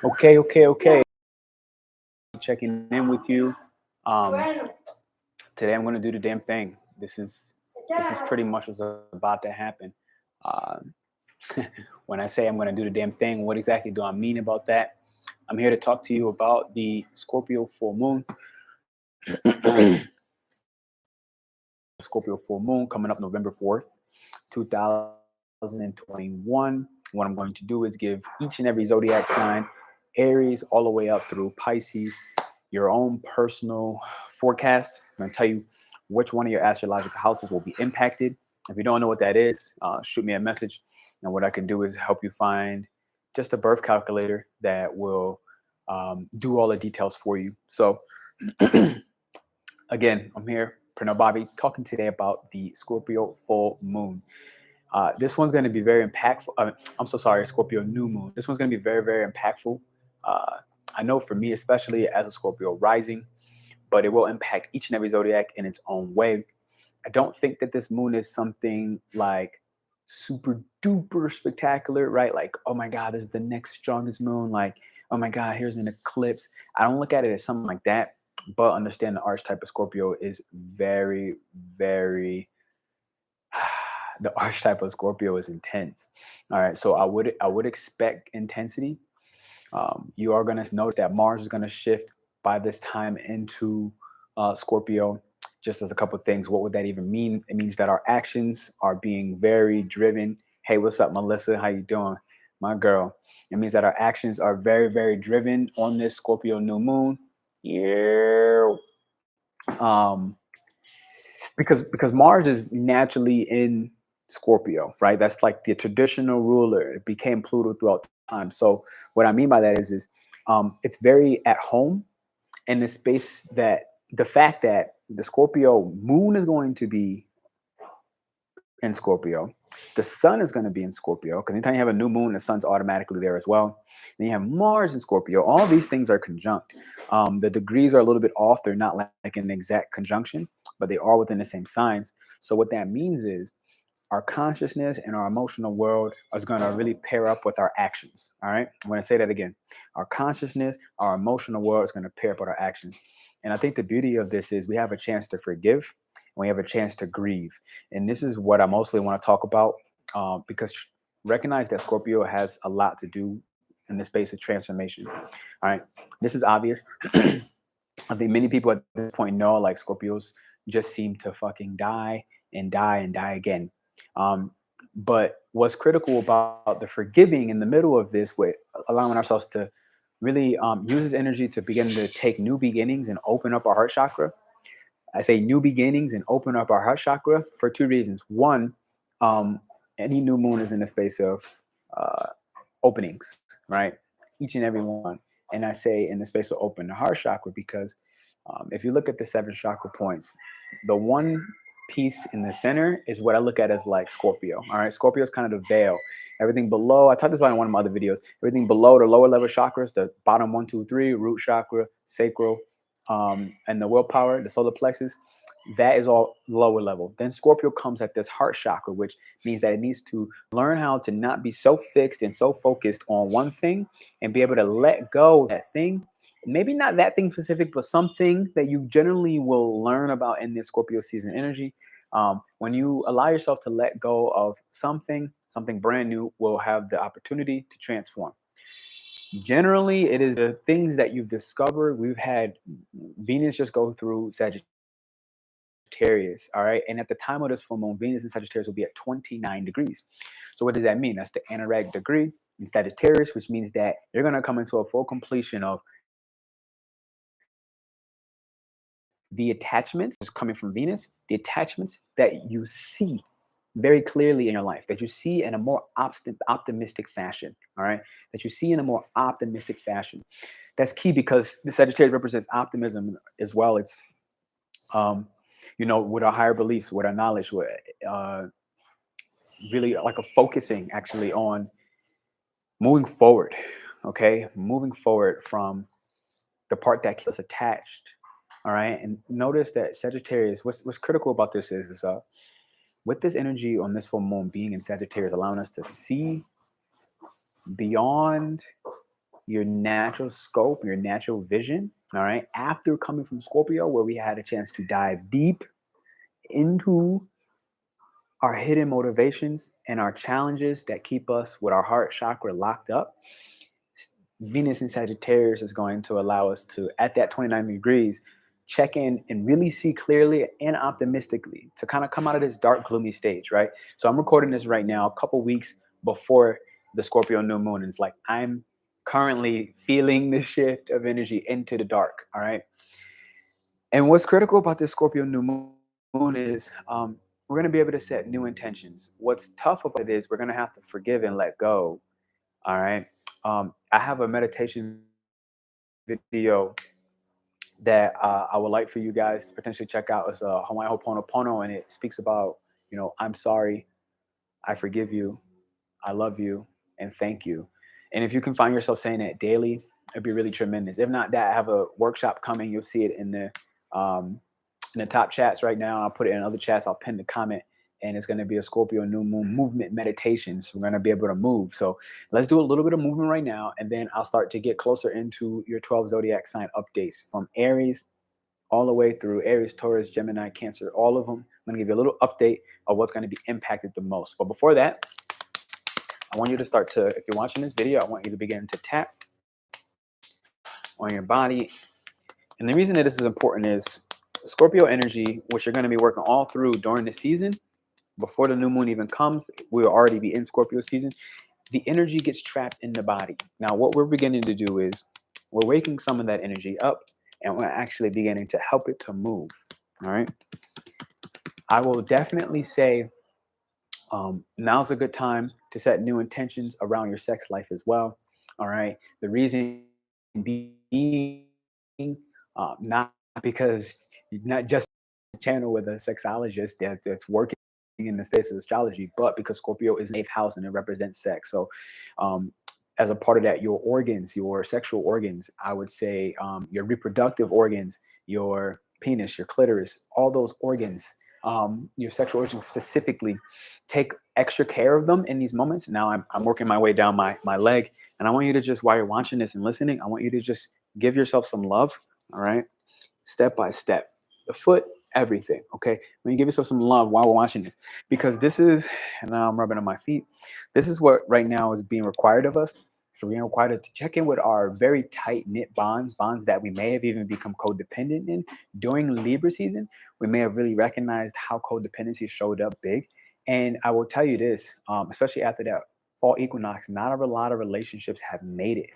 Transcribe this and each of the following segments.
Okay. Checking in with you. Today I'm going to do the damn thing. This is pretty much what's about to happen. Uh, when I say I'm going to do the damn thing, what exactly do I mean about that? I'm here to talk to you about the Scorpio full moon. Scorpio full moon coming up November 4th, 2021. What I'm going to do is give each and every zodiac sign, Aries all the way up through Pisces, your own personal forecast. I'm going to tell you which one of your astrological houses will be impacted. If you don't know what that is, shoot me a message. And what I can do is help you find just a birth calculator that will do all the details for you. So, again, I'm here, Pernell Bobby, talking today about the Scorpio full moon. This one's going to be very impactful. I'm so sorry, Scorpio new moon. This one's going to be very, very impactful. I know for me, especially as a Scorpio rising, but it will impact each and every zodiac in its own way. I don't think that this moon is something like super duper spectacular, right? Like, oh my God, this is the next strongest moon. Like, oh my God, here's an eclipse. I don't look at it as something like that, but understand the archetype of Scorpio is very, very the archetype of Scorpio is intense. All right, so I would expect intensity. You are going to notice that Mars is going to shift by this time into Scorpio. Just as a couple of things, what would that even mean? It means that our actions are being very driven. Hey, what's up, Melissa? How you doing, my girl? It means that our actions are very, very driven on this Scorpio new moon. Yeah. Because Mars is naturally in Scorpio, right? That's like the traditional ruler. It became Pluto throughout time. So what I mean by that is it's very at home in the space that the fact that the Scorpio moon is going to be in Scorpio. The sun is going to be in Scorpio because anytime you have a new moon, the sun's automatically there as well. Then you have Mars in Scorpio. All these things are conjunct. The degrees are a little bit off. They're not like an exact conjunction, but they are within the same signs. So what that means is our consciousness and our emotional world is going to really pair up with our actions. All right. I'm going to say that again. Our consciousness, our emotional world is going to pair up with our actions. And I think the beauty of this is we have a chance to forgive and we have a chance to grieve. And this is what I mostly want to talk about because recognize that Scorpio has a lot to do in the space of transformation. All right. This is obvious. I think many people at this point know like Scorpios just seem to fucking die and die and die again. But what's critical about the forgiving in the middle of this, with allowing ourselves to really use this energy to begin to take new beginnings and open up our heart chakra. I say new beginnings and open up our heart chakra for two reasons. One, any new moon is in the space of openings, right? Each and every one. And I say in the space of open the heart chakra because if you look at the 7 chakra points, the one piece in the center is what I look at as like Scorpio. All right. Scorpio is kind of the veil. Everything below, I talked this about in one of my other videos, everything below the lower level chakras, the bottom 1, 2, 3, root chakra, sacral, and the willpower, the solar plexus, that is all lower level. Then Scorpio comes at this heart chakra, which means that it needs to learn how to not be so fixed and so focused on one thing and be able to let go of that thing. Maybe not that thing specific, but something that you generally will learn about in this Scorpio season energy. When you allow yourself to let go of something brand new will have the opportunity to transform. Generally, it is the things that you've discovered. We've had Venus just go through Sagittarius, all right? And at the time of this full moon, Venus in Sagittarius will be at 29 degrees. So what does that mean? That's the anoractic degree in Sagittarius, which means that you're going to come into a full completion of the attachments is coming from Venus, the attachments that you see very clearly in your life, that you see in a more optimistic fashion, all right? That you see in a more optimistic fashion. That's key because the Sagittarius represents optimism as well. It's, with our higher beliefs, with our knowledge, with really like a focusing actually on moving forward, okay? Moving forward from the part that keeps us attached. All right. And notice that Sagittarius, what's critical about this is with this energy on this full moon being in Sagittarius, allowing us to see beyond your natural scope, your natural vision. All right. After coming from Scorpio, where we had a chance to dive deep into our hidden motivations and our challenges that keep us with our heart chakra locked up, Venus in Sagittarius is going to allow us to, at that 29 degrees, check in and really see clearly and optimistically to kind of come out of this dark, gloomy stage, right? So I'm recording this right now, a couple weeks before the Scorpio new moon. And it's like I'm currently feeling the shift of energy into the dark, all right? And what's critical about this Scorpio new moon is we're going to be able to set new intentions. What's tough about it is we're going to have to forgive and let go, all right? I have a meditation video that I would like for you guys to potentially check out. It's a Hawaii Ho'oponopono, and it speaks about, I'm sorry, I forgive you, I love you, and thank you. And if you can find yourself saying that daily, it'd be really tremendous. If not that, I have a workshop coming. You'll see it in the top chats right now. I'll put it in other chats. I'll pin the comment. And it's going to be a Scorpio new moon movement meditation. So we're going to be able to move. So let's do a little bit of movement right now. And then I'll start to get closer into your 12 zodiac sign updates from Aries all the way through Aries, Taurus, Gemini, Cancer, all of them. I'm going to give you a little update of what's going to be impacted the most. But before that, I want you to start to, if you're watching this video, I want you to begin to tap on your body. And the reason that this is important is Scorpio energy, which you're going to be working all through during the season. Before the new moon even comes, we'll already be in Scorpio season. The energy gets trapped in the body. Now, what we're beginning to do is we're waking some of that energy up, and we're actually beginning to help it to move. All right. I will definitely say now's a good time to set new intentions around your sex life as well. All right. The reason being, not because you're not just a channel with a sexologist that's working in the space of astrology, but because Scorpio is in the 8th house and it represents sex. So, as a part of that, your organs, your sexual organs, I would say your reproductive organs, your penis, your clitoris, all those organs, your sexual organs specifically, take extra care of them in these moments. Now I'm working my way down my leg, and I want you to just, while you're watching this and listening, I want you to just give yourself some love, all right? Step by step. The foot, everything, okay? When you give yourself some love while we're watching this, because this is, and now I'm rubbing on my feet, this is what right now is being required of us. So we're required to check in with our very tight-knit bonds that we may have even become codependent in. During Libra season, we may have really recognized how codependency showed up big. And I will tell you this, especially after that fall equinox, not a lot of relationships have made it.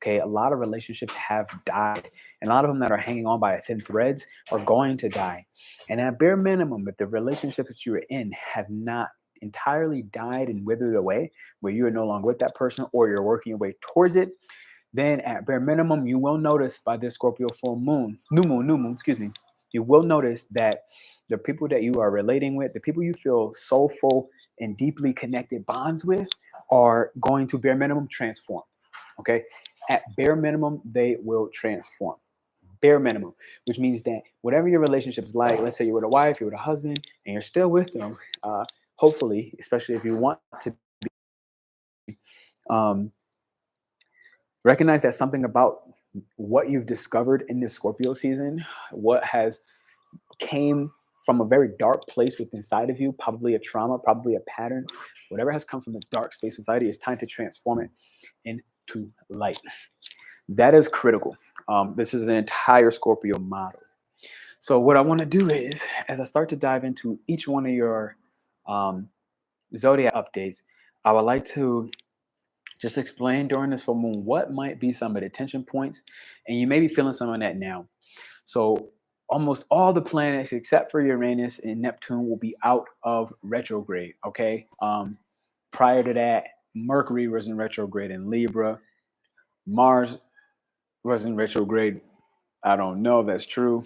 Okay, a lot of relationships have died, and a lot of them that are hanging on by thin threads are going to die. And at bare minimum, if the relationships that you are in have not entirely died and withered away, where you are no longer with that person or you're working your way towards it, then at bare minimum, you will notice by this Scorpio new moon, excuse me, you will notice that the people that you are relating with, the people you feel soulful and deeply connected bonds with, are going to bare minimum transform. Okay, at bare minimum, they will transform. Bare minimum, which means that whatever your relationship is like, let's say you're with a wife, you're with a husband, and you're still with them, hopefully, especially if you want to um, recognize that something about what you've discovered in this Scorpio season, what has came from a very dark place within inside of you, probably a trauma, probably a pattern, whatever has come from the dark space inside of you, it's time to transform it into light. That is critical. This is an entire Scorpio model. So what I want to do is, as I start to dive into each one of your zodiac updates, I would like to just explain during this full moon what might be some of the tension points, and you may be feeling some of that now. So almost all the planets except for Uranus and Neptune will be out of retrograde. Okay. Prior to that, Mercury was in retrograde in Libra. Mars was in retrograde. I don't know if that's true,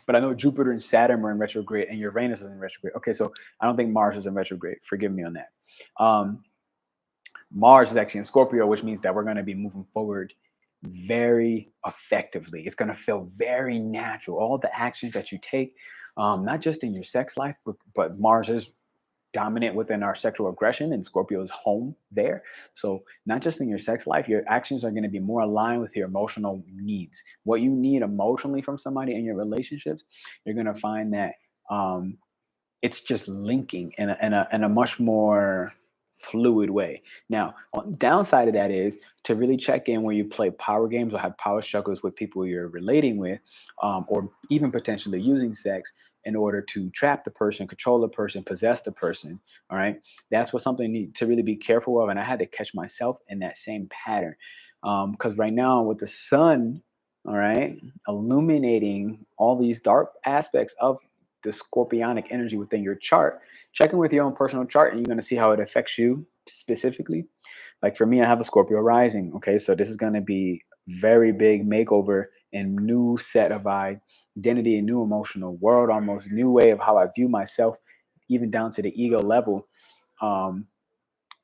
but I know Jupiter and Saturn were in retrograde and Uranus is in retrograde. Okay, so I don't think Mars is in retrograde. Forgive me on that. Mars is actually in Scorpio, which means that we're going to be moving forward very effectively. It's going to feel very natural. All the actions that you take, not just in your sex life, but Mars is dominant within our sexual aggression, and Scorpio is home there. So not just in your sex life, your actions are going to be more aligned with your emotional needs. What you need emotionally from somebody in your relationships, you're going to find that it's just linking in a much more fluid way. Now, on the downside of that is to really check in where you play power games or have power struggles with people you're relating with, or even potentially using sex in order to trap the person, control the person, possess the person. All right, that's what something you need to really be careful of. And I had to catch myself in that same pattern, because right now with the sun, all right, illuminating all these dark aspects of the scorpionic energy within your chart, check in with your own personal chart and you're going to see how it affects you specifically. Like for me, I have a Scorpio rising. Okay, so this is going to be very big makeover and new set of identity, a new emotional world, almost new way of how I view myself, even down to the ego level, um,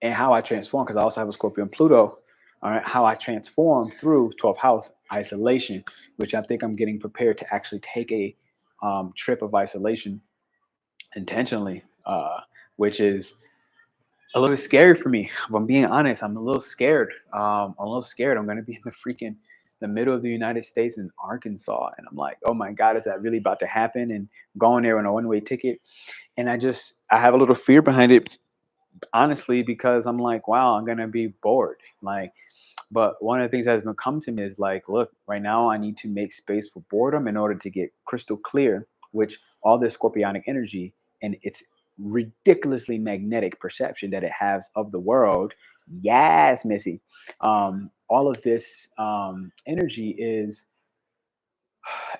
and how I transform. Because I also have a Scorpio and Pluto. All right, how I transform through 12th house isolation, which I think I'm getting prepared to actually take a trip of isolation intentionally, which is a little scary for me. If I'm being honest, I'm a little scared. I'm a little scared. I'm going to be in the middle of the United States in Arkansas, and I'm like, oh my God, is that really about to happen? And going there on a one-way ticket, and I have a little fear behind it, honestly, because I'm like, wow, I'm going to be bored. Like, but one of the things that has been come to me is like, look, right now I need to make space for boredom in order to get crystal clear, which all this scorpionic energy and its ridiculously magnetic perception that it has of the world. Yes, Missy. All of this energy is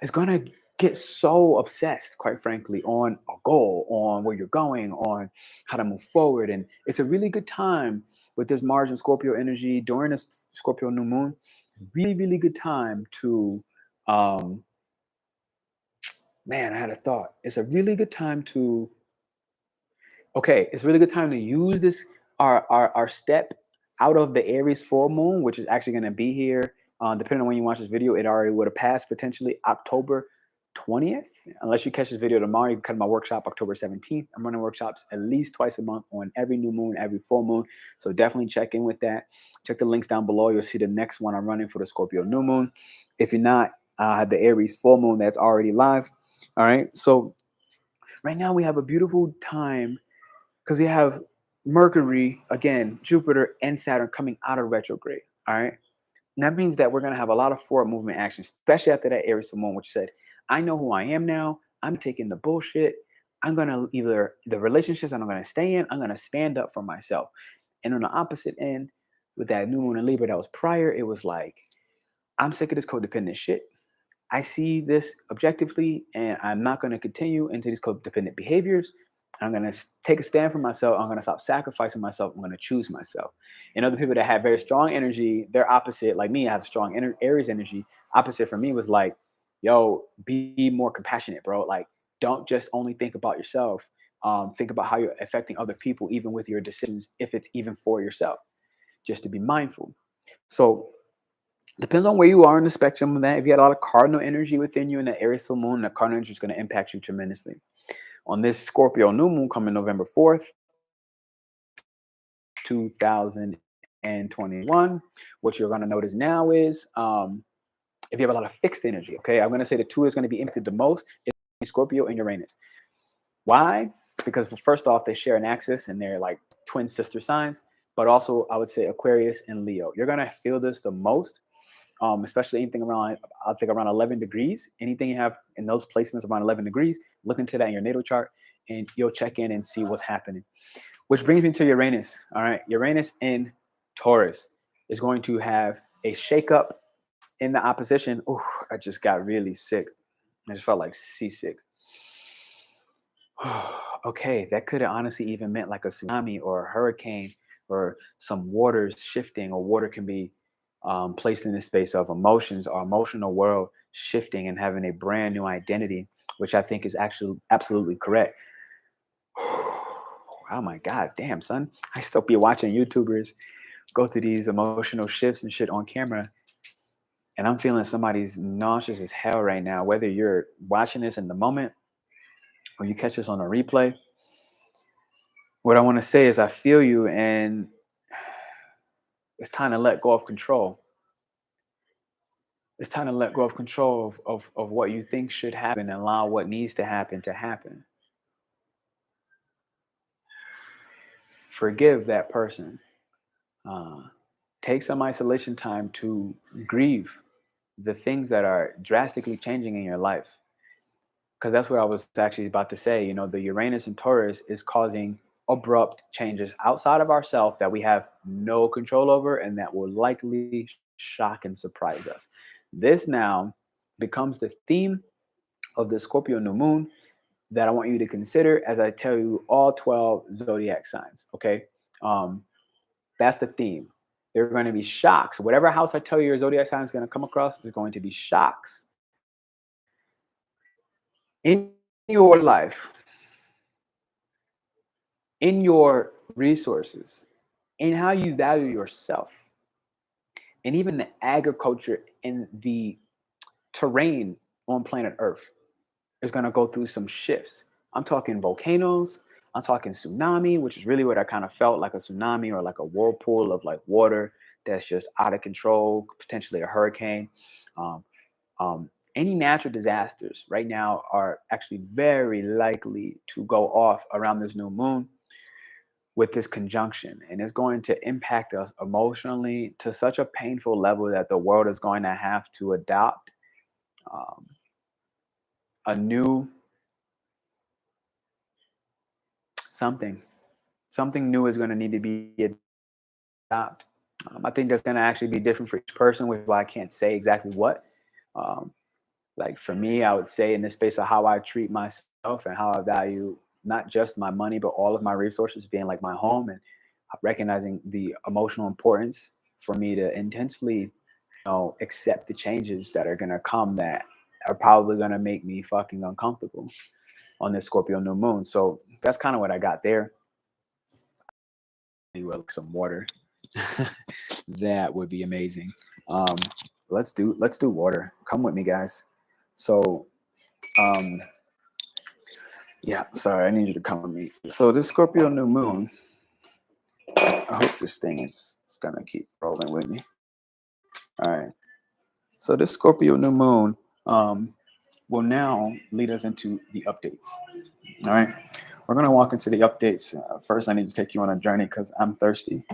going to get so obsessed, quite frankly, on a goal, on where you're going, on how to move forward. And it's a really good time with this Mars and Scorpio energy during this Scorpio new moon. Really, really good time to, um, man, I had a thought. It's a really good time to, okay, it's a really good time to use this, our step out of the Aries full moon, which is actually going to be here. Depending on when you watch this video, it already would have passed potentially October 20th. Unless you catch this video tomorrow, you can come to my workshop October 17th. I'm running workshops at least twice a month on every new moon, every full moon. So definitely check in with that. Check the links down below. You'll see the next one I'm running for the Scorpio new moon. If you're not, I have the Aries full moon that's already live. All right. So right now we have a beautiful time because we have Mercury, again, Jupiter, and Saturn coming out of retrograde. All right. And that means that we're going to have a lot of forward movement action, especially after that Aries full moon, which said, I know who I am now. I'm taking the bullshit. I'm going to either the relationships that I'm going to stay in, I'm going to stand up for myself. And on the opposite end, with that new moon in Libra that was prior, it was like, I'm sick of this codependent shit. I see this objectively, and I'm not going to continue into these codependent behaviors. I'm going to take a stand for myself. I'm going to stop sacrificing myself. I'm going to choose myself. And other people that have very strong energy, they're opposite. Like me, I have strong Aries energy. Opposite for me was like, yo, be more compassionate, bro. Like, don't just only think about yourself. Think about how you're affecting other people, even with your decisions, if it's even for yourself, just to be mindful. So depends on where you are in the spectrum of that. If you had a lot of cardinal energy within you in the Aries full moon, the cardinal energy is going to impact you tremendously. On this Scorpio new moon coming November 4th, 2021, what you're going to notice now is if you have a lot of fixed energy, okay, I'm going to say the two is going to be impacted the most is Scorpio and Uranus. Why? Because first off, they share an axis and they're like twin sister signs, but also I would say Aquarius and Leo. You're going to feel this the most. Especially anything around, I think around 11 degrees. Anything you have in those placements around 11 degrees, look into that in your natal chart and you'll check in and see what's happening. Which brings me to Uranus. All right. Uranus in Taurus is going to have a shakeup in the opposition. Ooh, I just got really sick. I just felt like seasick. Okay, that could have honestly even meant like a tsunami or a hurricane or some waters shifting, or water can be placed in the space of emotions or emotional world shifting and having a brand new identity, which I think is actually absolutely correct. Oh my God, damn, son. I still be watching YouTubers go through these emotional shifts and shit on camera. And I'm feeling somebody's nauseous as hell right now, whether you're watching this in the moment or you catch this on a replay. what I want to say is I feel you, and it's time to let go of control. It's time to let go of control of what you think should happen and allow what needs to happen to happen. Forgive that person. Uh, take some isolation time to grieve the things that are drastically changing in your life. Because that's what I was actually about to say. You know, the Uranus and Taurus is causing abrupt changes outside of ourselves that we have no control over and that will likely shock and surprise us. This now becomes the theme of the Scorpio New Moon that I want you to consider as I tell you all 12 zodiac signs. Okay. Um, that's the theme. There are going to be shocks. Whatever house I tell you your zodiac sign is going to come across, there's going to be shocks in your life, in your resources, in how you value yourself, and even the agriculture and the terrain on planet Earth is going to go through some shifts. I'm talking volcanoes. I'm talking tsunami, which is really what I kind of felt like, a tsunami or like a whirlpool of like water that's just out of control, potentially a hurricane. Um, any natural disasters right now are actually very likely to go off around this new moon with this conjunction, and it's going to impact us emotionally to such a painful level that the world is going to have to adopt um, a new something. Something new is going to need to be adopted. I think that's going to actually be different for each person, which is why I can't say exactly what. Um, like for me, I would say in this space of how I treat myself and how I value not just my money, but all of my resources being like my home, and recognizing the emotional importance for me to intensely, accept the changes that are going to come that are probably going to make me fucking uncomfortable on this Scorpio new moon. So that's kind of what I got there. With some water. That would be amazing. Um, let's do water. Come with me, guys. So, um, yeah. Sorry, I need you to come with me. So this Scorpio new moon. I hope this thing is gonna keep rolling with me. All right. So this Scorpio new moon will now lead us into the updates. All right. We're gonna walk into the updates. First, I need to take you on a journey because I'm thirsty.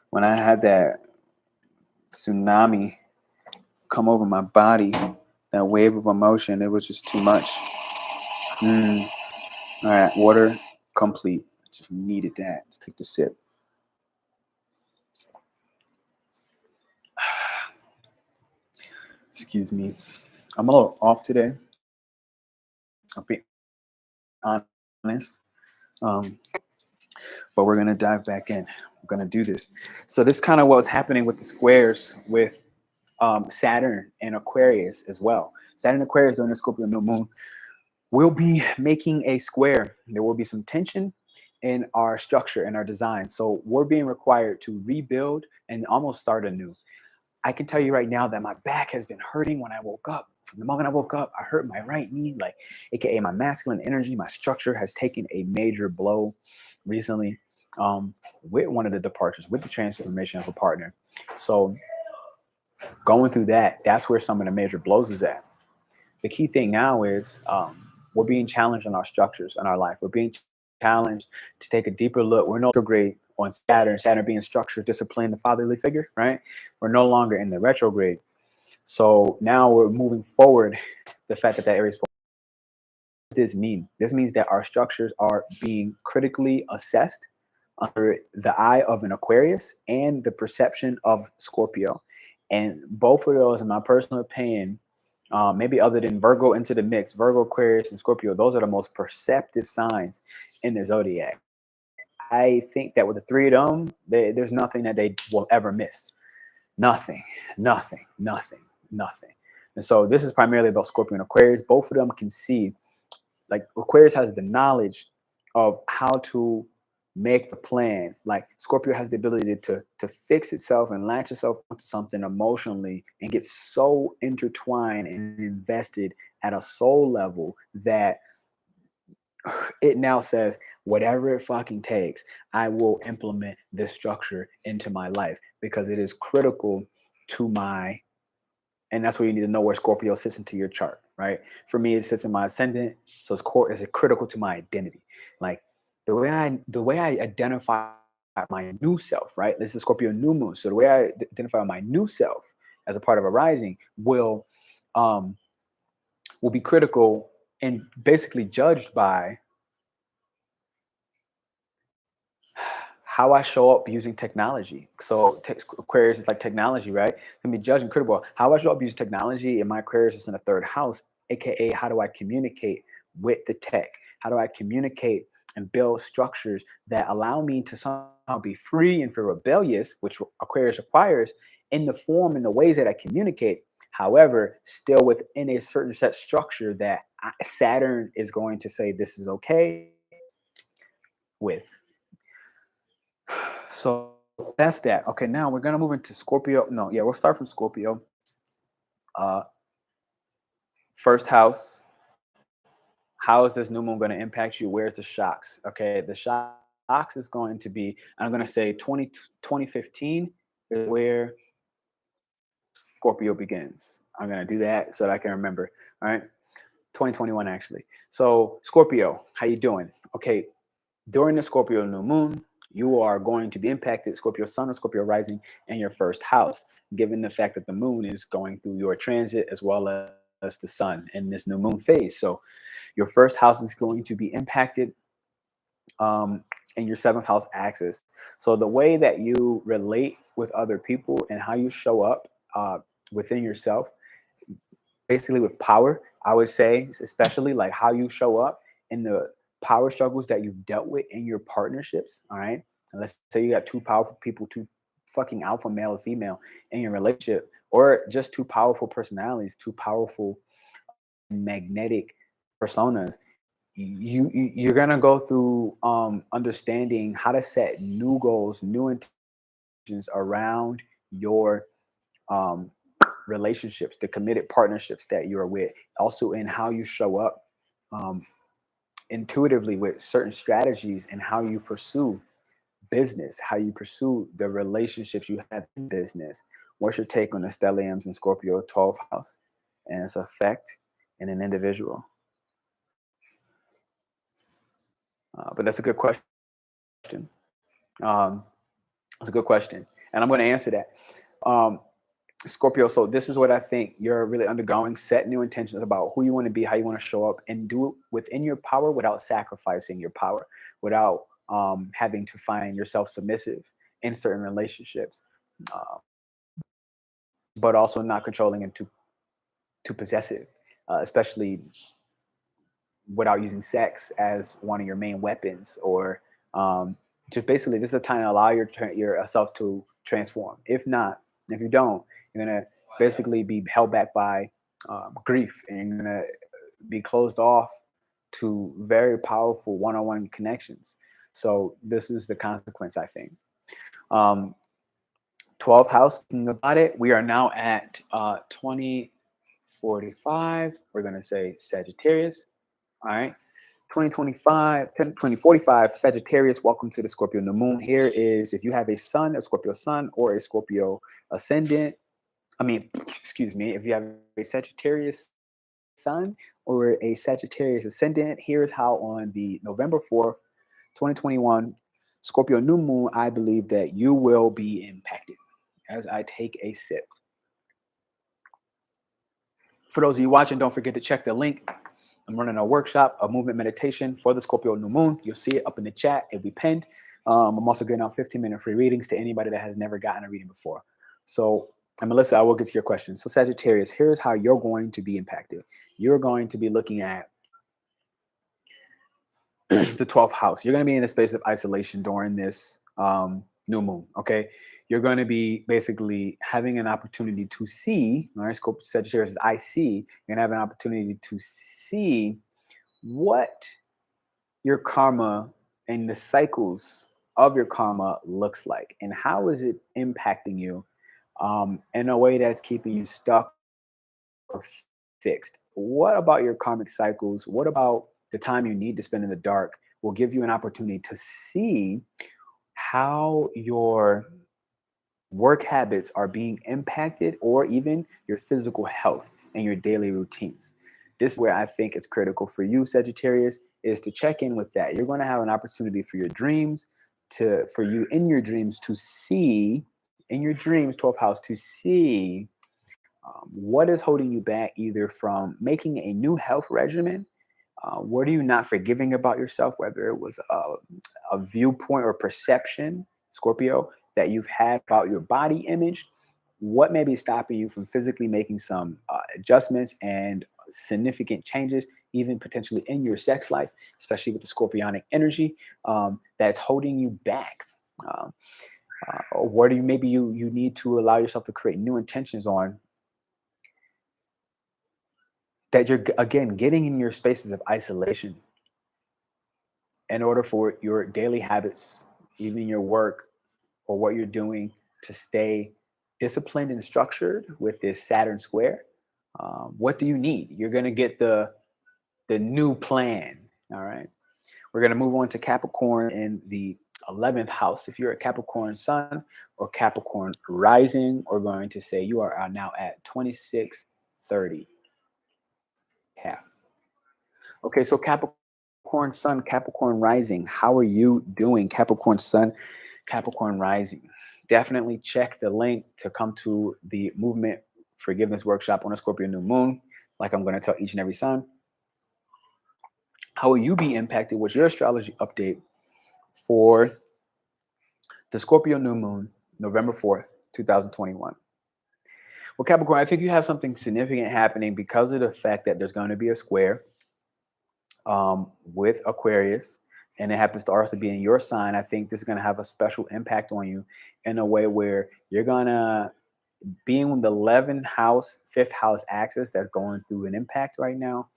When I had that tsunami come over my body, that wave of emotion, it was just too much. All right, water complete. Just needed that. Let's take the sip. Excuse me. I'm a little off today. I'll be honest. Um, but we're gonna dive back in. We're gonna do this. So this kind of what was happening with the squares with Saturn and Aquarius as well. Saturn and Aquarius on the Scorpio new moon will be making a square. There will be some tension in our structure and our design. So we're being required to rebuild and almost start anew. I can tell you right now that my back has been hurting when I woke up. From the moment I woke up, I hurt my right knee, like AKA my masculine energy. My structure has taken a major blow recently with one of the departures, with the transformation of a partner. So going through that, that's where some of the major blows is at. The key thing now is we're being challenged on our structures in our life. We're being challenged to take a deeper look. We're no retrograde on Saturn, Saturn being structured, discipline, the fatherly figure, right? We're no longer in the retrograde. So now we're moving forward. The fact that Aries, what does this mean? This means that our structures are being critically assessed under the eye of an Aquarius and the perception of Scorpio. And both of those, in my personal opinion, maybe other than Virgo into the mix, Virgo, Aquarius, and Scorpio, those are the most perceptive signs in the zodiac. I think that with the three of them, there's nothing that they will ever miss. Nothing, nothing, nothing, nothing. And so this is primarily about Scorpio and Aquarius. Both of them can see, like Aquarius has the knowledge of how to make the plan. Like Scorpio has the ability to fix itself and latch itself onto something emotionally and get so intertwined and invested at a soul level that it now says, whatever it fucking takes, I will implement this structure into my life because it is critical to my, and that's where you need to know where Scorpio sits into your chart, right? For me, it sits in my ascendant, so it's critical to my identity. Like the way I identify my new self, right? This is Scorpio New Moon, so the way I identify my new self as a part of a rising um, will be critical and basically judged by how I show up using technology. So Aquarius is like technology, right? Can be judged and critical. How I show up using technology, and my Aquarius is in the third house, aka how do I communicate with the tech? How do I communicate and build structures that allow me to somehow be free and feel rebellious, which Aquarius requires, in the form and the ways that I communicate. However, still within a certain set structure that Saturn is going to say this is okay with. So that's that. Okay, now we're gonna move into Scorpio. No, yeah, we'll start from Scorpio. Uh, First house. How is this new moon going to impact you? Where's the shocks? Okay, the shocks is going to be, I'm going to say 2015 is where Scorpio begins. I'm going to do that so that I can remember. All right, 2021 actually. So Scorpio, how you doing? Okay, during the Scorpio new moon, you are going to be impacted, Scorpio sun or Scorpio rising, in your first house, given the fact that the moon is going through your transit as well as the sun in this new moon phase. So your first house is going to be impacted in your seventh house axis. So the way that you relate with other people and how you show up within yourself, basically with power, I would say, especially like how you show up in the power struggles that you've dealt with in your partnerships. All right. And let's say you got two powerful people, two fucking alpha male or female in your relationship, or just two powerful personalities, two powerful magnetic personas. You're gonna go through understanding how to set new goals, new intentions around your um, relationships, the committed partnerships that you're with, also in how you show up um, intuitively with certain strategies and how you pursue business, how you pursue the relationships you have in business. What's your take on the stelliums in Scorpio 12th house and its effect in an individual? But that's a good question. Um, that's a good question, and I'm going to answer that. Um, Scorpio, so this is what I think you're really undergoing. Set new intentions about who you want to be, how you want to show up, and do it within your power without sacrificing your power, without having to find yourself submissive in certain relationships, uh, but also not controlling and too possessive, especially without using sex as one of your main weapons, or just basically this is a time to allow yourself to transform. If not, if you don't, you're gonna basically be held back by grief, and you're gonna be closed off to very powerful one-on-one connections. So this is the consequence, I think. um 12th house, thinking about it, we are now at 2045. We're going to say Sagittarius. All right. 2045 Sagittarius, welcome to the Scorpio new moon. Here is if you have a sun, a Scorpio sun, or a Scorpio ascendant. I mean, excuse me, if you have a Sagittarius sun or a Sagittarius ascendant, here's how on the November 4th, 2021, Scorpio new moon, I believe that you will be impacted. As I take a sip. For those of you watching, don't forget to check the link. I'm running a workshop, a movement meditation for the Scorpio new moon. You'll see it up in the chat. It'll be pinned. I'm also giving out 15-minute free readings to anybody that has never gotten a reading before. So, and Melissa, I will get to your question. So Sagittarius, here's how you're going to be impacted. You're going to be looking at the 12th house. You're going to be in a space of isolation during this new moon. Okay. You're going to be basically having an opportunity to see, all right, Scorpio Sagittarius is I see, you're going to have an opportunity to see what your karma and the cycles of your karma looks like, and how is it impacting you in a way that's keeping you stuck or fixed. What about your karmic cycles? What about the time you need to spend in the dark will give you an opportunity to see how your work habits are being impacted, or even your physical health and your daily routines. This is where I think it's critical for you, Sagittarius, is to check in with that. You're going to have an opportunity for your dreams, for you in your dreams to see, in your dreams, 12th house, to see what is holding you back, either from making a new health regimen. What are you not forgiving about yourself, whether it was a viewpoint or perception, Scorpio, that you've had about your body image? What may be stopping you from physically making some adjustments and significant changes, even potentially in your sex life, especially with the Scorpionic energy, that's holding you back? Or what do you, maybe you need to allow yourself to create new intentions on, that you're, again, getting in your spaces of isolation in order for your daily habits, even your work or what you're doing, to stay disciplined and structured with this Saturn square. What do you need? You're going to get the new plan. All right. We're going to move on to Capricorn in the 11th house. If you're a Capricorn sun or Capricorn rising, we're going to say you are now at 2630. Yeah. Okay, so Capricorn sun, Capricorn rising. How are you doing, Capricorn sun, Capricorn rising? Definitely check the link to come to the movement forgiveness workshop on a Scorpio new moon, like I'm going to tell each and every sign. How will you be impacted? What's your astrology update for the Scorpio new moon, November 4th, 2021? Well, Capricorn, I think you have something significant happening because of the fact that there's going to be a square with Aquarius, and it happens to also be in your sign. I think this is going to have a special impact on you in a way where you're going to, being in the 11th house, 5th house axis that's going through an impact right now.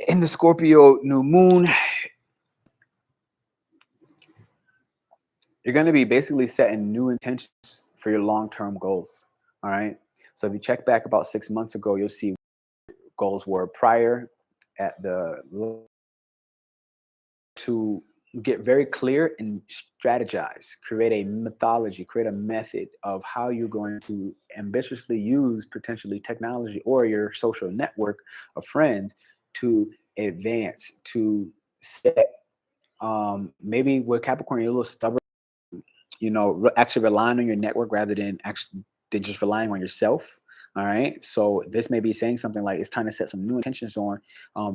In the Scorpio new moon, you're going to be basically setting new intentions for your long-term goals. All right. So if you check back about 6 months ago, you'll see goals were prior at the, to get very clear and strategize, create a methodology, create a method of how you're going to ambitiously use potentially technology or your social network of friends to advance, to set, maybe with Capricorn, you're a little stubborn, actually relying on your network rather than just relying on yourself. All right. So this may be saying something like it's time to set some new intentions on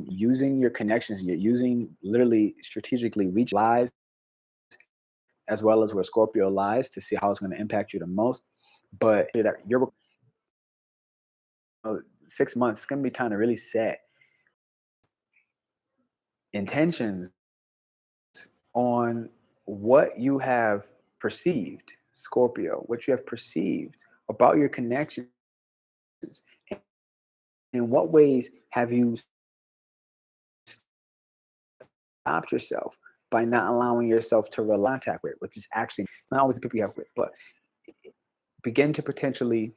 using your connections. You're using literally strategically reach lies, as well as where Scorpio lies, to see how it's going to impact you the most. But you're 6 months, it's going to be time to really set intentions on what you have perceived, Scorpio, what you have perceived about your connections. In what ways have you stopped yourself by not allowing yourself to rely on contact with, which is actually not always the people you have with, but begin to potentially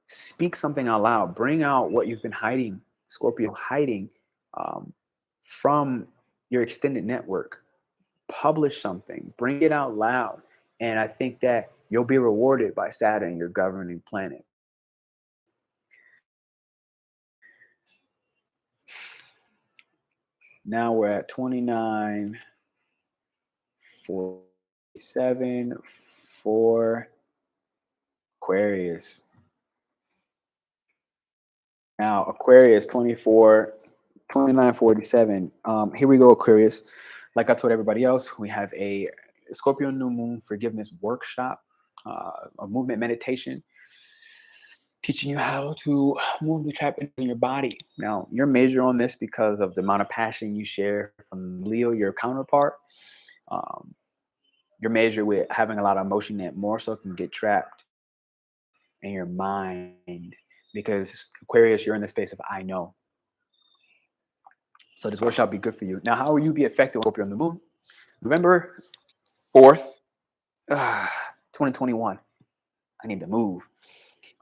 speak something out loud, bring out what you've been hiding, Scorpio, hiding from your extended network. Publish something, bring it out loud. And I think that you'll be rewarded by Saturn, your governing planet. Now we're at 2947 for Aquarius. Now Aquarius 2947. Here we go, Aquarius. Like I told everybody else, we have a Scorpio New Moon forgiveness workshop, a movement meditation, teaching you how to move the trap in your body. Now, you're major on this because of the amount of passion you share from Leo, your counterpart. You're major with having a lot of emotion that more so can get trapped in your mind, because Aquarius, you're in the space of I know. So this workshop will be good for you. Now, how will you be affected with Scorpio on the moon? November 4th, 2021. I need to move.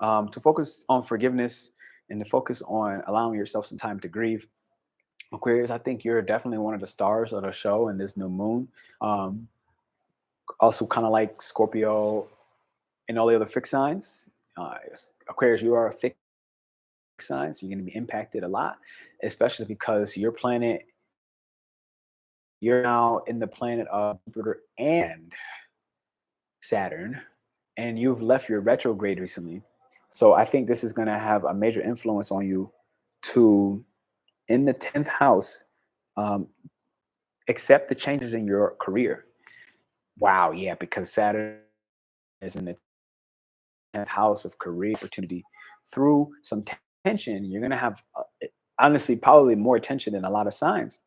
To focus on forgiveness and to focus on allowing yourself some time to grieve. Aquarius, I think you're definitely one of the stars of the show in this new moon. Um, Also, kind of like Scorpio and all the other fixed signs. Aquarius, you are a fixed sign, so you're going to be impacted a lot, especially because your planet, you're now in the planet of Jupiter and Saturn, and you've left your retrograde recently. So I think this is going to have a major influence on you to, in the 10th house, um, accept the changes in your career. Wow, yeah, because Saturn is in the 10th house of career opportunity. Through some tension, you're going to have, honestly, probably more tension than a lot of signs.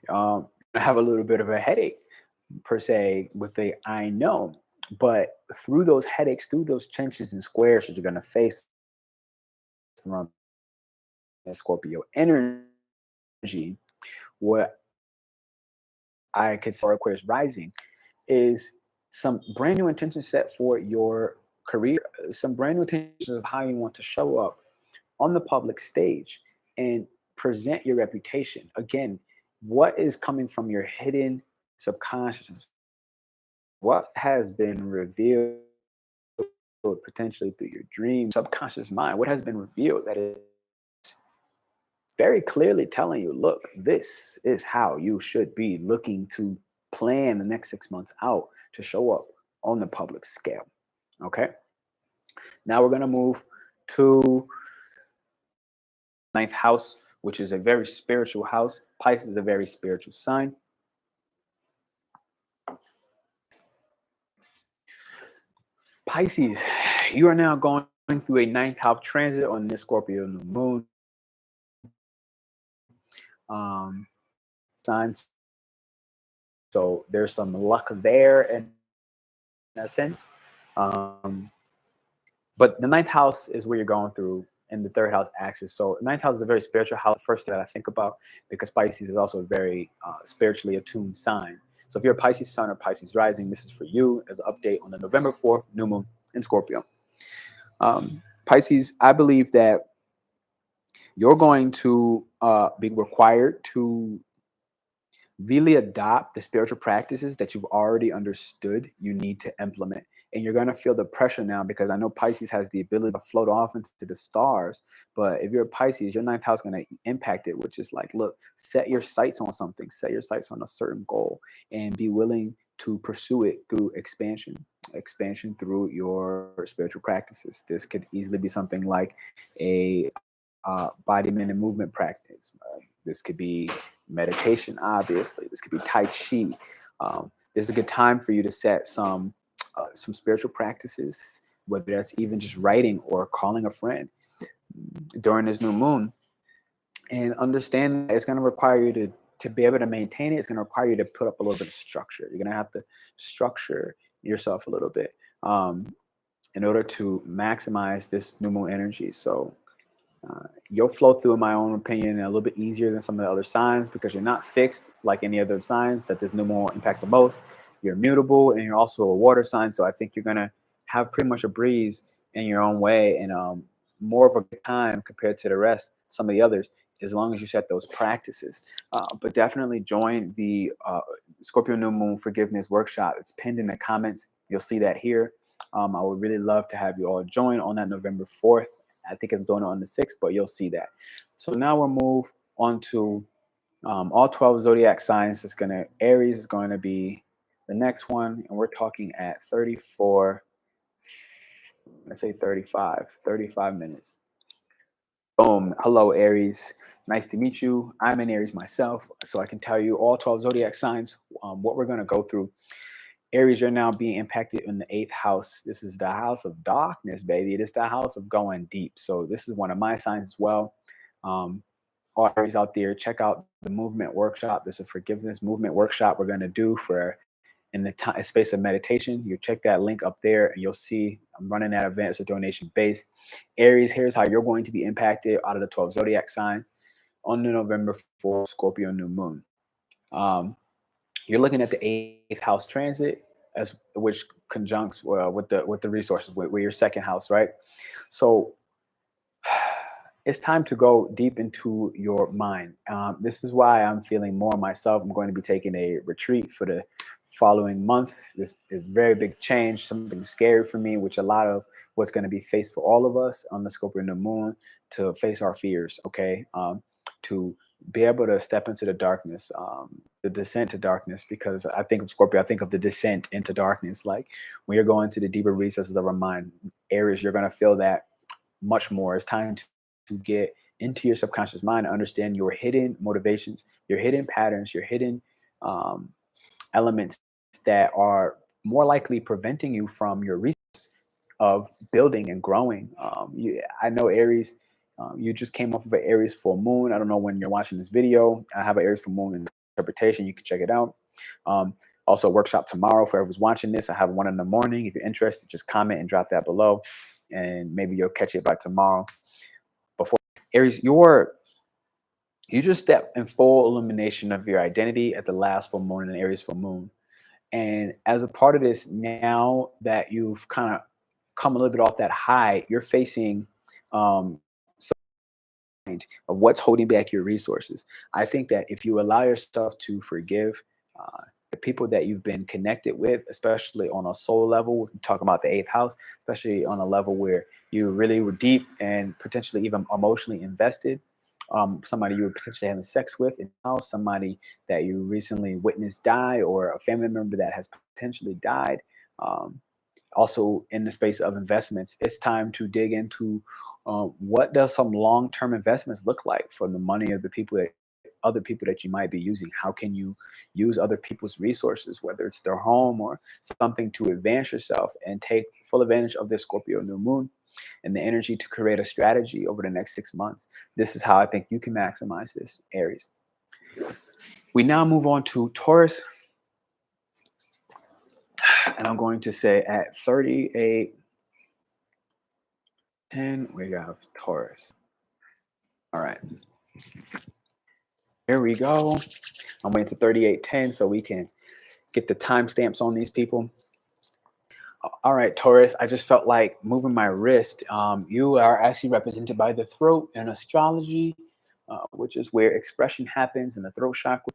Have a little bit of a headache per se with the I know, but through those headaches, through those tensions and squares that you're going to face from the Scorpio energy, what I consider Aquarius rising is some brand new intentions set for your career, some brand new intentions of how you want to show up on the public stage and present your reputation. Again, what is coming from your hidden subconscious? What has been revealed potentially through your dream, subconscious mind? What has been revealed that is very clearly telling you, look, this is how you should be looking to plan the next 6 months out to show up on the public scale. Okay. Now we're going to move to ninth house, which is a very spiritual house. Pisces is a very spiritual sign. Pisces, you are now going through a ninth house transit on this Scorpio new moon. Signs. So there's some luck there in that sense. Um, but the ninth house is where you're going through, and the third house axis. So the ninth house is a very spiritual house. First that I think about, because Pisces is also a very spiritually attuned sign. So if you're a Pisces sun or Pisces rising, this is for you as an update on the November 4th new moon in Scorpio. Pisces, I believe that you're going to be required to really adopt the spiritual practices that you've already understood you need to implement. And you're going to feel the pressure now, because I know Pisces has the ability to float off into the stars. But if you're a Pisces, your ninth house is going to impact it, which is like, look, set your sights on something, set your sights on a certain goal, and be willing to pursue it through expansion through your spiritual practices. This could easily be something like a body and movement practice. This could be meditation, obviously. This could be Tai Chi. There's a good time for you to set some spiritual practices, whether that's even just writing or calling a friend during this new moon. And understand that it's going to require you to be able to maintain it. It's going to require you to put up a little bit of structure. You're going to have to structure yourself a little bit in order to maximize this new moon energy. So you'll flow through, in my own opinion, a little bit easier than some of the other signs, because you're not fixed like any other signs that this new moon will impact the most. You're mutable, and you're also a water sign. So I think you're going to have pretty much a breeze in your own way, and more of a good time compared to the rest, some of the others, as long as you set those practices. But definitely join the Scorpio New Moon Forgiveness Workshop. It's pinned in the comments. You'll see that here. I would really love to have you all join on that November 4th. I think it's going on the 6th, but you'll see that. So now we'll move on to all 12 zodiac signs. It's going to, Aries is going to be the next one. And we're talking at 34, let's say 35 minutes. Boom. Hello, Aries. Nice to meet you. I'm an Aries myself, so I can tell you all 12 zodiac signs, what we're going to go through. Aries, you're now being impacted in the 8th house. This is the house of darkness, baby. It is the house of going deep. So this is one of my signs as well. All Aries out there, check out the movement workshop. There's a forgiveness movement workshop we're going to do for in the space of meditation. You check that link up there, and you'll see I'm running that event. It's a donation base. Aries, here's how you're going to be impacted out of the 12 zodiac signs on the November 4th Scorpio new moon. You're looking at the 8th house transit, as which conjuncts with the resources with your second house, right? So it's time to go deep into your mind. This is why I'm feeling more myself. I'm going to be taking a retreat for the following month. This is very big change, something scary for me, which a lot of what's going to be faced for all of us on the Scorpio New Moon, to face our fears, okay? To be able to step into the darkness, the descent to darkness, because I think of Scorpio, I think of the descent into darkness. Like when you're going to the deeper recesses of our mind, Aries, you're going to feel that much more. It's time to get into your subconscious mind, understand your hidden motivations, your hidden patterns, your hidden um, elements that are more likely preventing you from your resource of building and growing. I know Aries, you just came off of an Aries full moon. I don't know when you're watching this video. I have an Aries full moon interpretation. You can check it out. Also, workshop tomorrow for whoever's watching this. I have one in the morning. If you're interested, just comment and drop that below, and maybe you'll catch it by tomorrow. Before Aries, you just step in full illumination of your identity at the last full moon and Aries full moon. And as a part of this, now that you've kind of come a little bit off that high, you're facing um, of what's holding back your resources. I think that if you allow yourself to forgive the people that you've been connected with, especially on a soul level, we're talking about the eighth house, especially on a level where you really were deep and potentially even emotionally invested. Somebody you were potentially having sex with in the house, somebody that you recently witnessed die, or a family member that has potentially died. Um, Also in the space of investments, it's time to dig into what does some long-term investments look like for the money of the people that other people that you might be using. How can you use other people's resources, whether it's their home or something, to advance yourself and take full advantage of this Scorpio new moon and the energy to create a strategy over the next 6 months. This is how I think you can maximize this, Aries. We now move on to Taurus, and I'm going to say at 38:10, we have Taurus. All right, here we go. I'm waiting to 38:10 so we can get the timestamps on these people. All right, Taurus, I just felt like moving my wrist. You are actually represented by the throat in astrology, which is where expression happens in the throat chakra.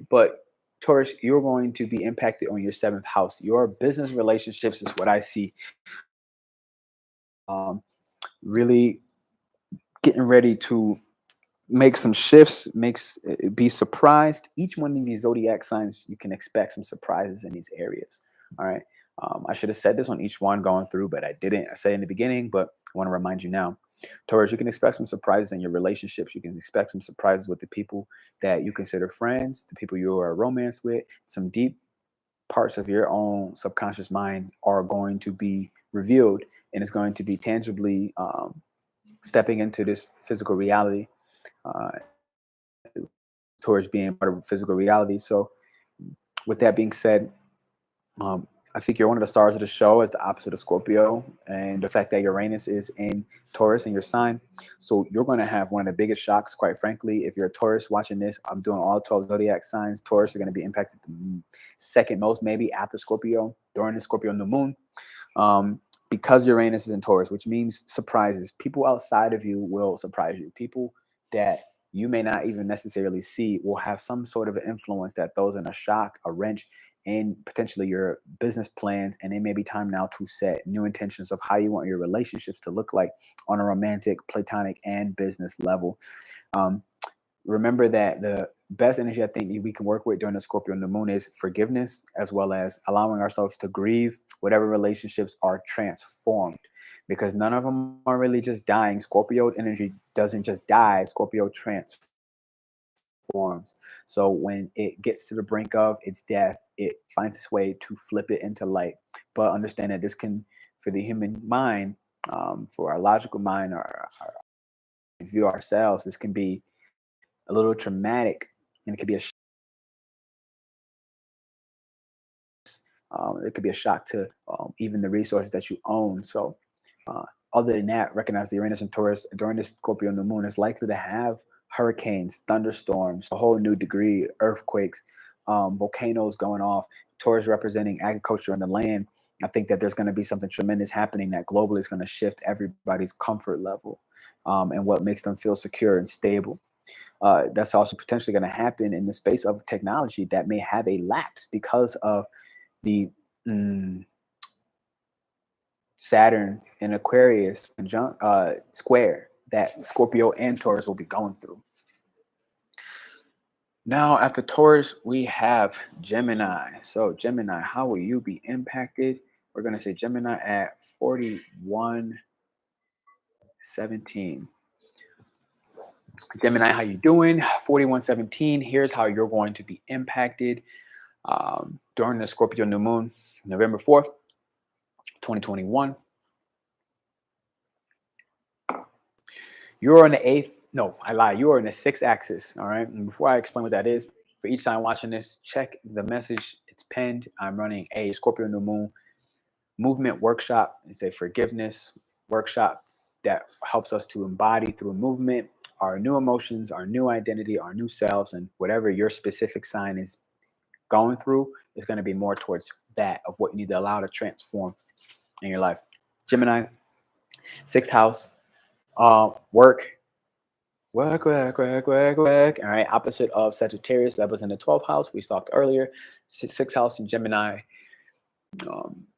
But Taurus, you're going to be impacted on your seventh house. Your business relationships is what I see. Really getting ready to make some shifts, be surprised. Each one of these zodiac signs, you can expect some surprises in these areas. All right. I should have said this on each one going through, but I didn't. I said in the beginning, but I want to remind you now. Taurus, you can expect some surprises in your relationships. You can expect some surprises with the people that you consider friends, the people you are romance with. Some deep parts of your own subconscious mind are going to be revealed, and it's going to be tangibly stepping into this physical reality. Uh, Towards being part of physical reality. So, with that being said, um, I think you're one of the stars of the show as the opposite of Scorpio, and the fact that Uranus is in Taurus in your sign. So you're going to have one of the biggest shocks, quite frankly. If you're a Taurus watching this, I'm doing all 12 zodiac signs. Taurus are going to be impacted the second most, maybe after Scorpio, during the Scorpio new moon. Because Uranus is in Taurus, which means surprises. People outside of you will surprise you. People that you may not even necessarily see will have some sort of influence that throws in a shock, a wrench, in potentially your business plans. And it may be time now to set new intentions of how you want your relationships to look like on a romantic, platonic, and business level. Um, Remember that the best energy I think we can work with during the Scorpio new moon is forgiveness, as well as allowing ourselves to grieve whatever relationships are transformed, because none of them are really just dying. Scorpio energy doesn't just die, Scorpio transforms. So when it gets to the brink of its death, it finds its way to flip it into light. But understand that this can, for the human mind, for our logical mind, our view ourselves, this can be a little traumatic, and it could be a shock to even the resources that you own. So, uh, other than that, recognize the Uranus and Taurus during this Scorpio new moon is likely to have hurricanes, thunderstorms, a whole new degree, earthquakes, volcanoes going off. Taurus representing agriculture and the land. I think that there's going to be something tremendous happening that globally is going to shift everybody's comfort level, and what makes them feel secure and stable. That's also potentially going to happen in the space of technology that may have a lapse because of the mm, Saturn in Aquarius square that Scorpio and Taurus will be going through. Now, after Taurus, we have Gemini. So, Gemini, how will you be impacted? We're going to say Gemini at 4117. Gemini, how you doing? 4117. Here's how you're going to be impacted during the Scorpio New Moon, November 4th, 2021. You're on the eighth. No, I lie. You are in the sixth axis. All right. And before I explain what that is, for each time watching this, check the message. It's pinned. I'm running a Scorpio New Moon movement workshop. It's a forgiveness workshop that helps us to embody through movement our new emotions, our new identity, our new selves, and whatever your specific sign is going through is going to be more towards that of what you need to allow to transform in your life. Gemini, sixth house, work. Work. All right. Opposite of Sagittarius, that was in the 12th house. We talked earlier. Sixth house in Gemini.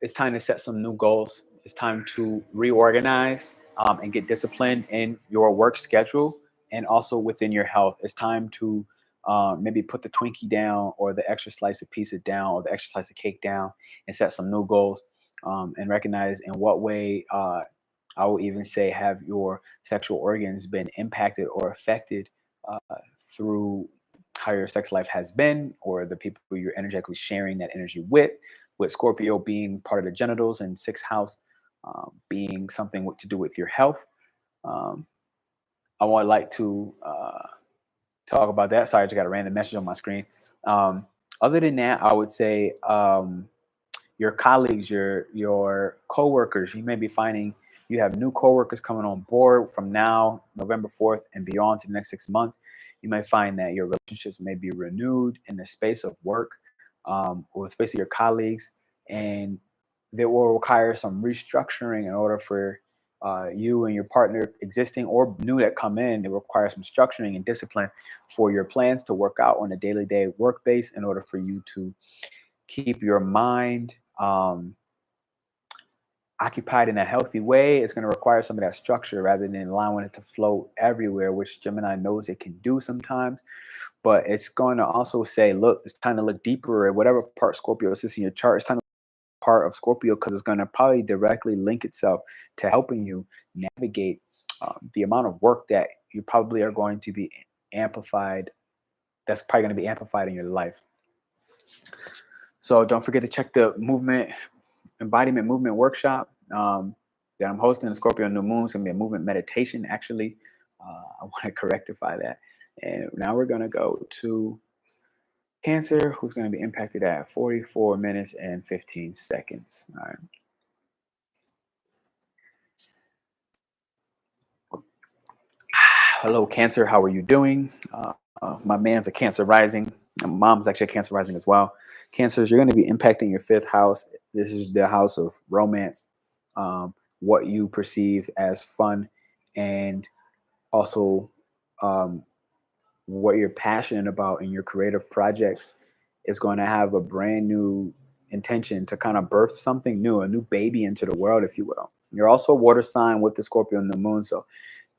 It's time to set some new goals. It's time to reorganize and get disciplined in your work schedule and also within your health. It's time to maybe put the Twinkie down or the extra slice of pizza down or the extra slice of cake down and set some new goals and recognize in what way I will even say have your sexual organs been impacted or affected uh, through how your sex life has been or the people who you're energetically sharing that energy with Scorpio being part of the genitals and sixth house being something to do with your health. Um, I would like to talk about that. Sorry, I just got a random message on my screen. Other than that, I would say your colleagues, your coworkers, you may be finding you have new coworkers coming on board from now, November 4th and beyond to the next 6 months. You may find that your relationships may be renewed in the space of work or the space of your colleagues, and that will require some restructuring in order for you and your partner existing or new that come in. It requires some structuring and discipline for your plans to work out on a daily day work base in order for you to keep your mind occupied in a healthy way. It's going to require some of that structure rather than allowing it to float everywhere, which Gemini knows it can do sometimes. But it's going to also say, look, it's time to look deeper at whatever part Scorpio sits in your chart. It's time to look part of Scorpio because it's going to probably directly link itself to helping you navigate the amount of work that you probably are going to be amplified. That's probably going to be amplified in your life. So don't forget to check the embodiment movement workshop that I'm hosting in Scorpio New Moon. It's going to be a movement meditation, actually. I want to rectify that. And now we're going to go to Cancer, who's going to be impacted at 44 minutes and 15 seconds. All right. Hello, Cancer. How are you doing? My man's a Cancer rising. My mom's actually a Cancer rising as well. Cancers, you're going to be impacting your fifth house. This is the house of romance, what you perceive as fun, and also what you're passionate about in your creative projects is going to have a brand new intention to kind of birth something new, a new baby into the world, if you will. You're also a water sign with the Scorpio and the moon. So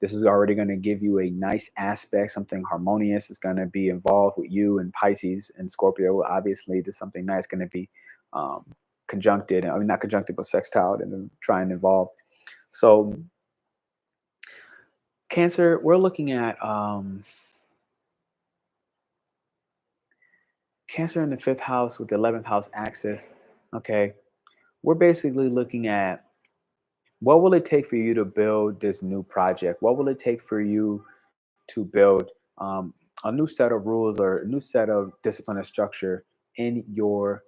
this is already going to give you a nice aspect, something harmonious is going to be involved with you and Pisces and Scorpio. Obviously, there's something nice going to be conjuncted, I mean, not conjuncted, but sextile and trying to involve. So Cancer, we're looking at Cancer in the fifth house with the 11th house axis. Okay. We're basically looking at what will it take for you to build this new project? What will it take for you to build a new set of rules or a new set of discipline and structure in your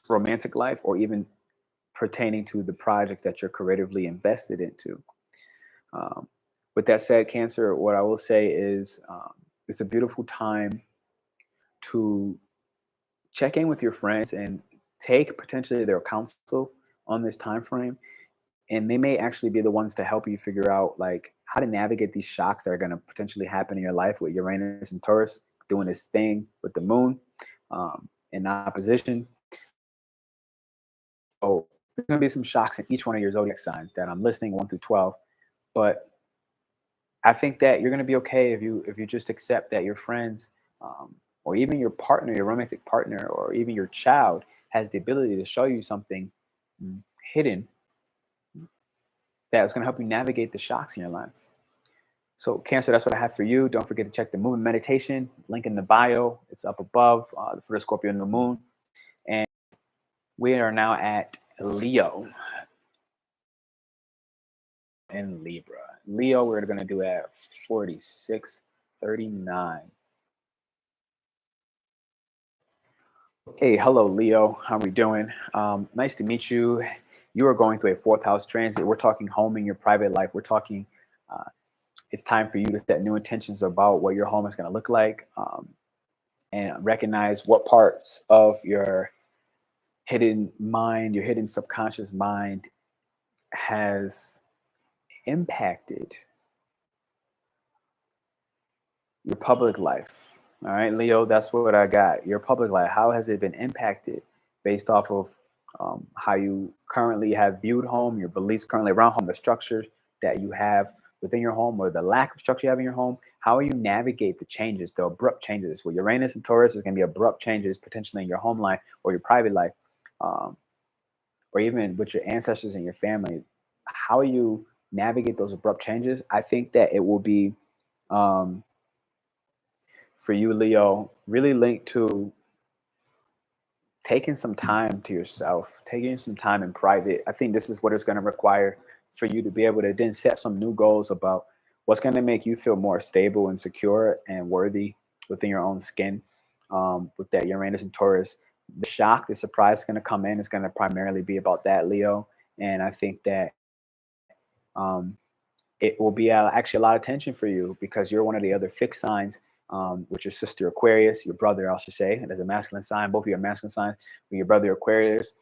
romantic life or even pertaining to the projects that you're creatively invested into? Um, with that said, Cancer, what I will say is it's a beautiful time to check in with your friends and take potentially their counsel on this time frame, and they may actually be the ones to help you figure out like how to navigate these shocks that are going to potentially happen in your life with Uranus and Taurus doing this thing with the moon in opposition. So there's going to be some shocks in each one of your zodiac signs that I'm listing 1 through 12. But I think that you're going to be okay if you just accept that your friends or even your partner, your romantic partner, or even your child has the ability to show you something hidden that's going to help you navigate the shocks in your life. So Cancer, that's what I have for you. Don't forget to check the movement meditation, link in the bio. It's up above for the Scorpio New Moon. And we are now at Leo and Libra. Leo, we're going to do at 46:39. Hey, hello, Leo. How are we doing? Nice to meet you. You are going through a 4th house transit. We're talking home in your private life. We're talking it's time for you to set new intentions about what your home is going to look like and recognize what parts of your hidden mind, your hidden subconscious mind has impacted your public life. All right, Leo, that's what I got. Your public life, how has it been impacted based off of how you currently have viewed home, your beliefs currently around home, the structures that you have within your home or the lack of structure you have in your home? How will you navigate the changes, the abrupt changes? With Uranus and Taurus, is going to be abrupt changes potentially in your home life or your private life, or even with your ancestors and your family. How you navigate those abrupt changes, I think that it will be for you, Leo, really linked to taking some time to yourself, taking some time in private. I think this is what it's going to require for you to be able to then set some new goals about what's going to make you feel more stable and secure and worthy within your own skin. With that Uranus and Taurus, the shock, the surprise is going to come in. It's going to primarily be about that, Leo. And I think that it will be actually a lot of tension for you because you're one of the other fixed signs with your sister Aquarius, your brother, I should say, as a masculine sign. Both of you are masculine signs. With your brother Aquarius,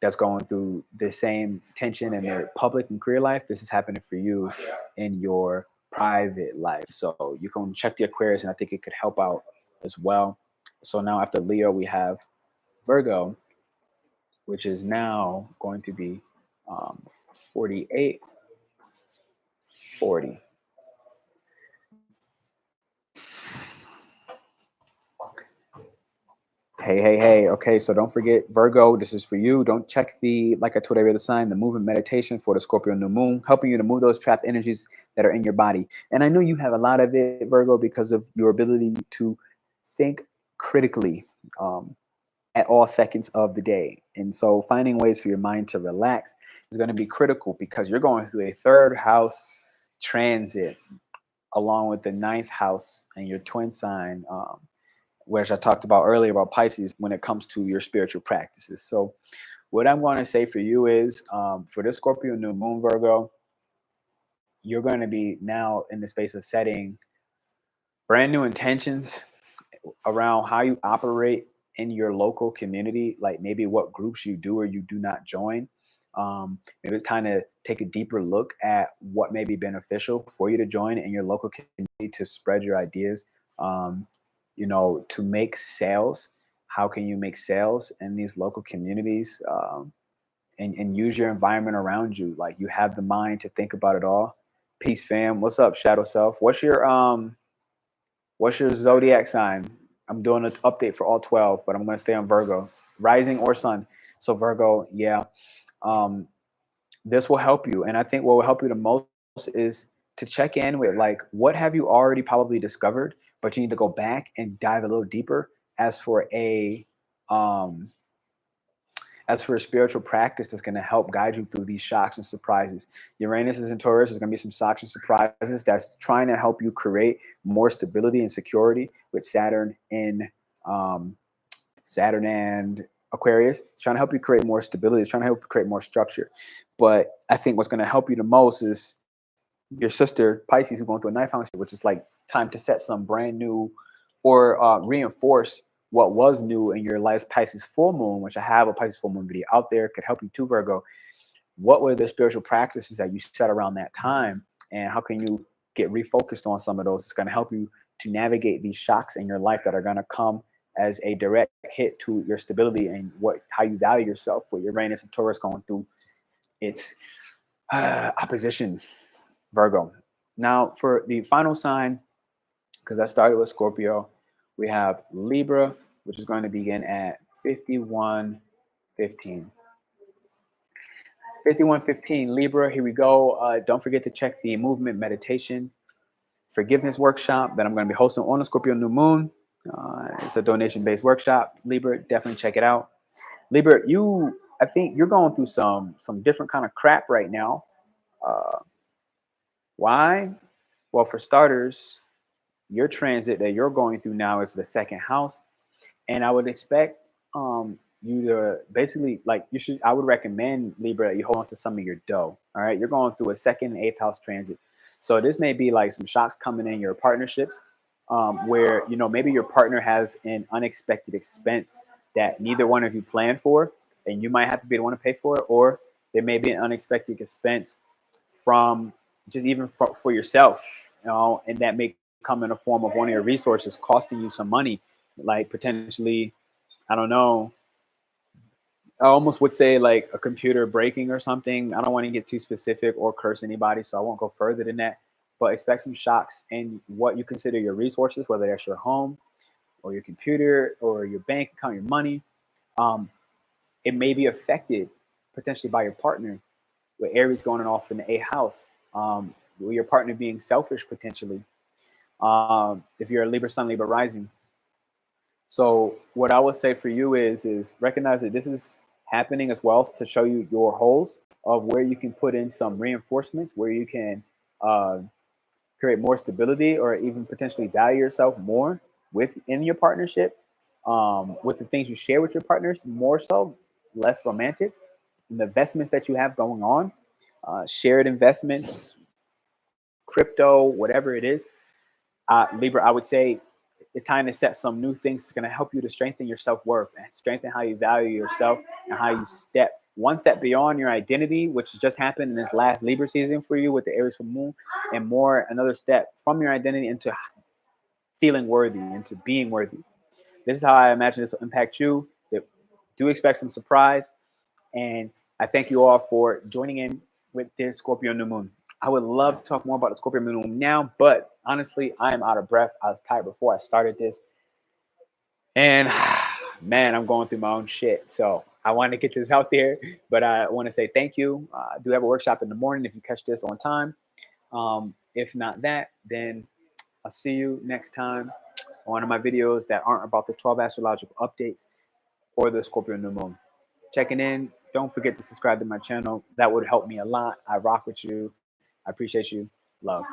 that's going through the same tension in their public and career life. This is happening for you in your private life. So you can check the Aquarius, and I think it could help out as well. So now after Leo, we have Virgo, which is now going to be 48:40. Hey. Okay, so don't forget, Virgo, this is for you. Don't check like I told every other sign, the movement meditation for the Scorpio New Moon, helping you to move those trapped energies that are in your body. And I know you have a lot of it, Virgo, because of your ability to think critically at all seconds of the day. And so finding ways for your mind to relax is going to be critical because you're going through a 3rd house transit along with the 9th house and your twin sign. Which I talked about earlier about Pisces when it comes to your spiritual practices. So what I'm going to say for you is for this Scorpio New Moon, Virgo, you're going to be now in the space of setting brand new intentions around how you operate in your local community, like maybe what groups you do or you do not join. Maybe it's time to take a deeper look at what may be beneficial for you to join in your local community to spread your ideas. To make sales. How can you make sales in these local communities and use your environment around you? Like you have the mind to think about it all. Peace, fam. What's up, Shadow Self? What's your zodiac sign? I'm doing an update for all 12, but I'm going to stay on Virgo, rising or sun. So Virgo, yeah. This will help you, and I think what will help you the most is to check in with like what have you already probably discovered, but you need to go back and dive a little deeper as for a spiritual practice that's going to help guide you through these shocks and surprises. Uranus is in Taurus. There's going to be some shocks and surprises that's trying to help you create more stability and security with Saturn and Aquarius. It's trying to help you create more stability. It's trying to help you create more structure. But I think what's going to help you the most is your sister Pisces, who's going through a 9th house, which is like time to set some brand new or reinforce what was new in your last Pisces full moon, which I have a Pisces full moon video out there, could help you too, Virgo. What were the spiritual practices that you set around that time? And how can you get refocused on some of those? It's going to help you to navigate these shocks in your life that are going to come as a direct hit to your stability and how you value yourself, with Uranus and Taurus going through its opposition, Virgo. Now, for the final sign, because I started with Scorpio, we have Libra, which is going to begin at 51:15. 51:15, Libra, here we go. Don't forget to check the movement meditation forgiveness workshop that I'm going to be hosting on the Scorpio New Moon. It's a donation-based workshop. Libra, definitely check it out. Libra, I think you're going through some different kind of crap right now. Why? Well, for starters, your transit that you're going through now is the second house. And I would expect you to basically, I would recommend, Libra, that you hold on to some of your dough. All right. You're going through a second and eighth house transit. So this may be like some shocks coming in your partnerships, where, maybe your partner has an unexpected expense that neither one of you planned for, and you might have to be the one to pay for it. Or there may be an unexpected expense from just even for yourself, and that may come in a form of one of your resources costing you some money, like potentially, I don't know, I almost would say like a computer breaking or something. I don't want to get too specific or curse anybody, so I won't go further than that. But expect some shocks in what you consider your resources, whether that's your home or your computer or your bank account, your money. It may be affected potentially by your partner, with Aries going off in the 8th house, with your partner being selfish potentially. If you're a Libra Sun, Libra rising. So what I would say for you is recognize that this is happening as well to show you your holes of where you can put in some reinforcements, where you can create more stability, or even potentially value yourself more within your partnership, with the things you share with your partners, more so, less romantic. And the investments that you have going on, shared investments, crypto, whatever it is, Libra, I would say it's time to set some new things that's going to help you to strengthen your self-worth and strengthen how you value yourself, and how you step one step beyond your identity, which just happened in this last Libra season for you with the Aries full moon, and more another step from your identity into feeling worthy, into being worthy. This is how I imagine this will impact you. Do expect some surprise. And I thank you all for joining in with this Scorpio New Moon. I would love to talk more about the Scorpio New Moon now, but honestly, I am out of breath. I was tired before I started this. And man, I'm going through my own shit. So I want to get this out there, but I want to say thank you. I do have a workshop in the morning if you catch this on time. If not that, then I'll see you next time on one of my videos that aren't about the 12 astrological updates or the Scorpio New Moon. Checking in. Don't forget to subscribe to my channel. That would help me a lot. I rock with you. I appreciate you. Love.